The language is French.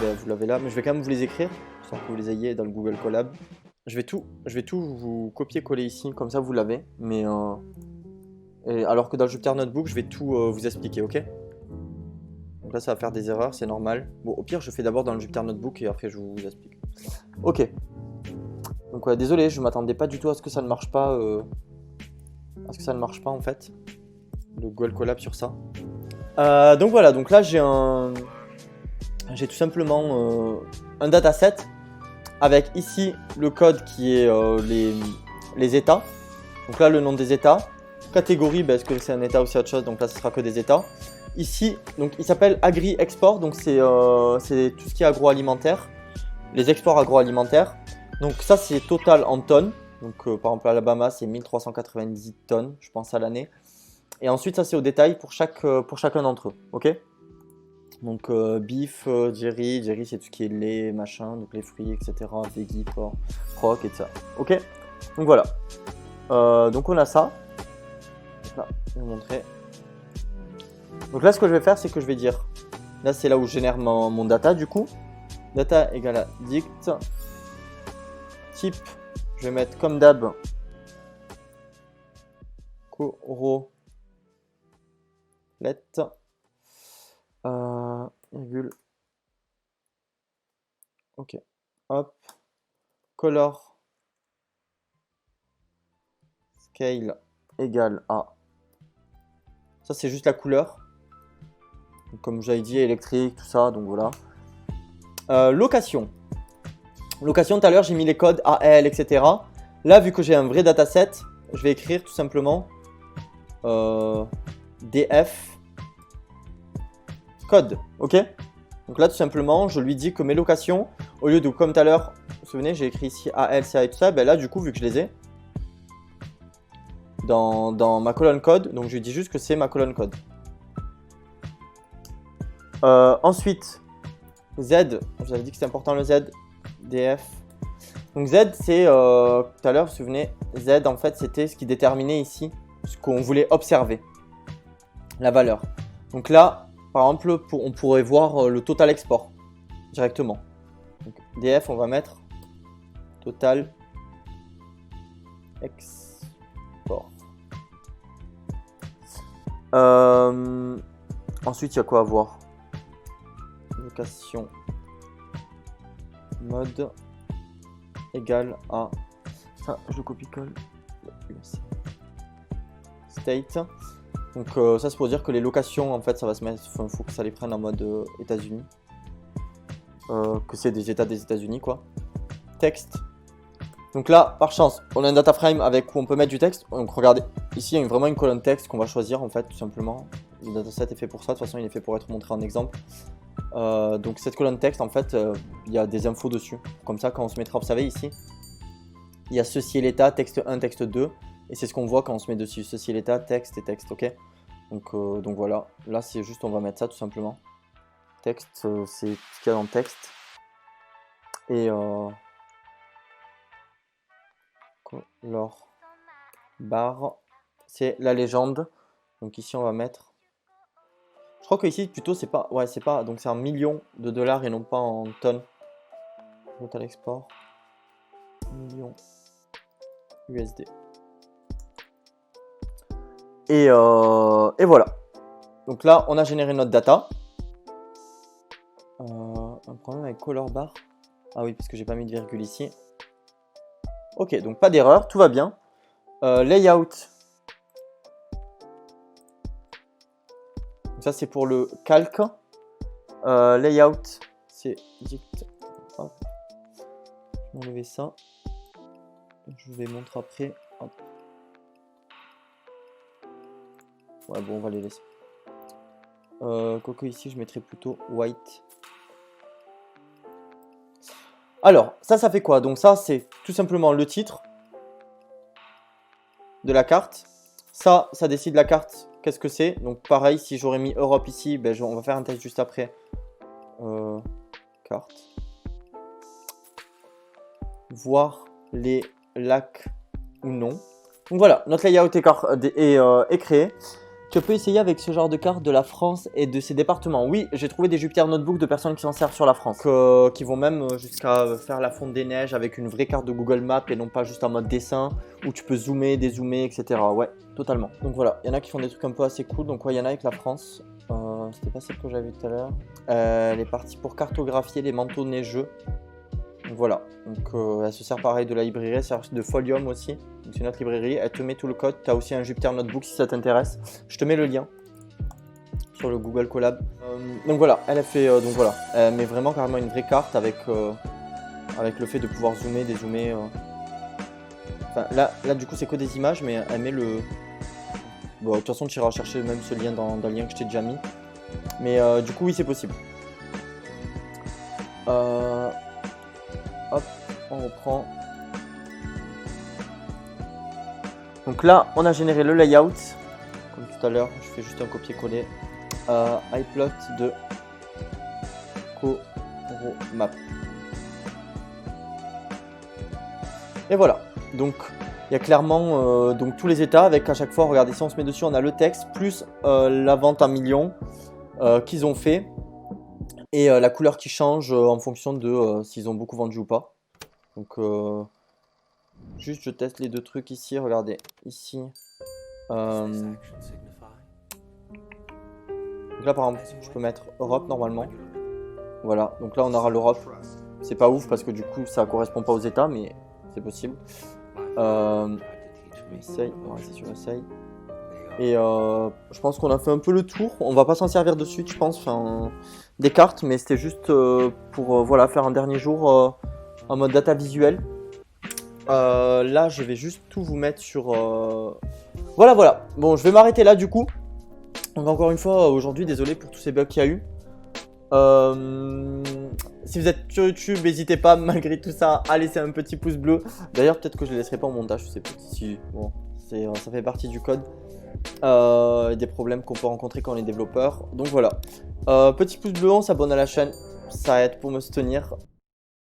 ben, vous l'avez là. Mais je vais quand même vous les écrire, sans que vous les ayez dans le Google Colab. Je vais tout vous copier-coller ici, comme ça vous l'avez. Mais alors que dans le Jupyter Notebook, je vais tout vous expliquer, ok? Donc là, ça va faire des erreurs, c'est normal. Bon, au pire, je fais d'abord dans le Jupyter Notebook et après, je vous explique. Ok. Donc, ouais, désolé, je m'attendais pas du tout à ce que ça ne marche pas. À ce que ça ne marche pas, en fait. Le Google Colab sur ça. Donc voilà, donc là, j'ai tout simplement un dataset avec ici le code qui est les états. Donc là, le nom des états. Catégorie, ben, est-ce que c'est un état ou c'est autre chose? Donc là, ce sera que des états. Ici, donc il s'appelle Agri Export, donc c'est tout ce qui est agroalimentaire, les exports agroalimentaires. Donc ça, c'est total en tonnes. Donc par exemple, Alabama, c'est 1390 tonnes, je pense, à l'année. Et ensuite, ça, c'est au détail pour chacun d'entre eux, ok? Donc beef, Jerry, c'est tout ce qui est lait, machin, donc les fruits, etc. Veggie, porc, croc, etc. Ok? Donc voilà. Donc on a ça. Là, je vais vous montrer. Donc là, ce que je vais faire, c'est que je vais dire, là, c'est là où je génère mon data, du coup. Data égale à dict. Type, je vais mettre comme d'hab, correlate, virgule. Ok. Hop. Color. Scale égale à. Ça, c'est juste la couleur. Donc, comme j'avais dit, électrique, tout ça, donc voilà. Location. Location, tout à l'heure, j'ai mis les codes AL, etc. Là, vu que j'ai un vrai dataset, je vais écrire tout simplement DF code. Ok? Donc là, tout simplement, je lui dis que mes locations, au lieu de, comme tout à l'heure, vous vous souvenez, j'ai écrit ici AL, CA et tout ça, ben là, du coup, vu que je les ai dans ma colonne code, donc je lui dis juste que c'est ma colonne code. Ensuite, Z, je vous avais dit que c'est important le Z, DF. Donc Z, c'est, tout à l'heure, vous vous souvenez, Z, en fait, c'était ce qui déterminait ici ce qu'on voulait observer, la valeur. Donc là, par exemple, on pourrait voir le total export directement. Donc, DF, on va mettre total export. Ensuite, il y a quoi à voir? Location mode égale à ça, je le copie-colle. State. Donc ça c'est pour dire que les locations en fait ça va se mettre, faut que ça les prenne en mode États-Unis. Que c'est des états des États-Unis quoi. Texte. Donc là par chance on a un data frame avec où on peut mettre du texte. Donc regardez, ici il y a vraiment une colonne texte qu'on va choisir en fait tout simplement. Le dataset est fait pour ça, de toute façon il est fait pour être montré en exemple. Donc cette colonne texte en fait il y a des infos dessus. Comme ça quand on se mettra à observer ici, il y a ceci est l'état, texte 1, texte 2. Et c'est ce qu'on voit quand on se met dessus. Ceci est l'état, texte et texte, ok? Donc voilà, là c'est juste on va mettre ça tout simplement. Texte, c'est ce qu'il y a dans le texte. Et color bar, c'est la légende. Donc ici on va mettre. Je crois que ici plutôt c'est pas. Ouais, c'est pas. Donc c'est en millions de dollars et non pas en tonnes. Total export. Millions USD. Et voilà. Donc là, on a généré notre data. Un problème avec color bar. Ah oui, parce que j'ai pas mis de virgule ici. Ok, donc pas d'erreur, tout va bien. Layout. Donc ça, c'est pour le calque. Layout, c'est dict. Hop. Je vais enlever ça. Je vais montrer après. Hop. Ouais, bon, on va les laisser. Quoique ici, je mettrai plutôt white. Alors, ça fait quoi? Donc ça, c'est tout simplement le titre de la carte. Ça décide la carte, qu'est-ce que c'est. Donc pareil, si j'aurais mis Europe ici, ben, on va faire un test juste après. Carte. Voir les lacs ou non. Donc voilà, notre layout est créé. Tu peux essayer avec ce genre de carte de la France et de ses départements. Oui, j'ai trouvé des Jupiter Notebook de personnes qui s'en servent sur la France. Qui vont même jusqu'à faire la fonte des neiges avec une vraie carte de Google Maps et non pas juste en mode dessin où tu peux zoomer, dézoomer, etc. Ouais, totalement. Donc voilà, il y en a qui font des trucs un peu assez cool. Donc ouais, il y en a avec la France. C'était pas celle que j'avais vu tout à l'heure. Elle est partie pour cartographier les manteaux neigeux. Donc voilà, donc elle se sert pareil de la librairie, elle sert de Folium aussi, c'est une autre librairie, elle te met tout le code, tu as aussi un Jupiter Notebook si ça t'intéresse, je te mets le lien sur le Google Colab. Donc voilà, elle a fait, donc voilà, elle met vraiment carrément une vraie carte avec le fait de pouvoir zoomer, dézoomer. Enfin là du coup c'est que des images, mais elle met le... Bon, de toute façon tu iras chercher même ce lien dans le lien que je t'ai déjà mis, mais du coup oui c'est possible. Hop, on reprend. Donc là, on a généré le layout. Comme tout à l'heure, je fais juste un copier-coller. iPlot de CoRoMap. Et voilà. Donc, il y a clairement donc, tous les états avec à chaque fois, regardez, si on se met dessus, on a le texte plus la vente en millions qu'ils ont fait. Et la couleur qui change en fonction de s'ils ont beaucoup vendu ou pas. Donc juste je teste les deux trucs ici, regardez, ici. Donc là par exemple, je peux mettre Europe normalement. Voilà, donc là on aura l'Europe. C'est pas ouf parce que du coup ça correspond pas aux états, mais c'est possible. Essaye, on va rester sur essaye. Et je pense qu'on a fait un peu le tour. On va pas s'en servir de suite, je pense, enfin, des cartes, mais c'était juste pour voilà, faire un dernier jour en mode data visuel. Là, je vais juste tout vous mettre sur... Voilà. Bon, je vais m'arrêter là du coup. Donc encore une fois, aujourd'hui, désolé pour tous ces bugs qu'il y a eu. Si vous êtes sur YouTube, n'hésitez pas, malgré tout ça, à laisser un petit pouce bleu. D'ailleurs, peut-être que je ne le laisserai pas en montage, je sais pas si... Bon, ça fait partie du code. Des problèmes qu'on peut rencontrer quand on est développeur. Donc voilà. Petit pouce bleu, on s'abonne à la chaîne. Ça aide pour me soutenir.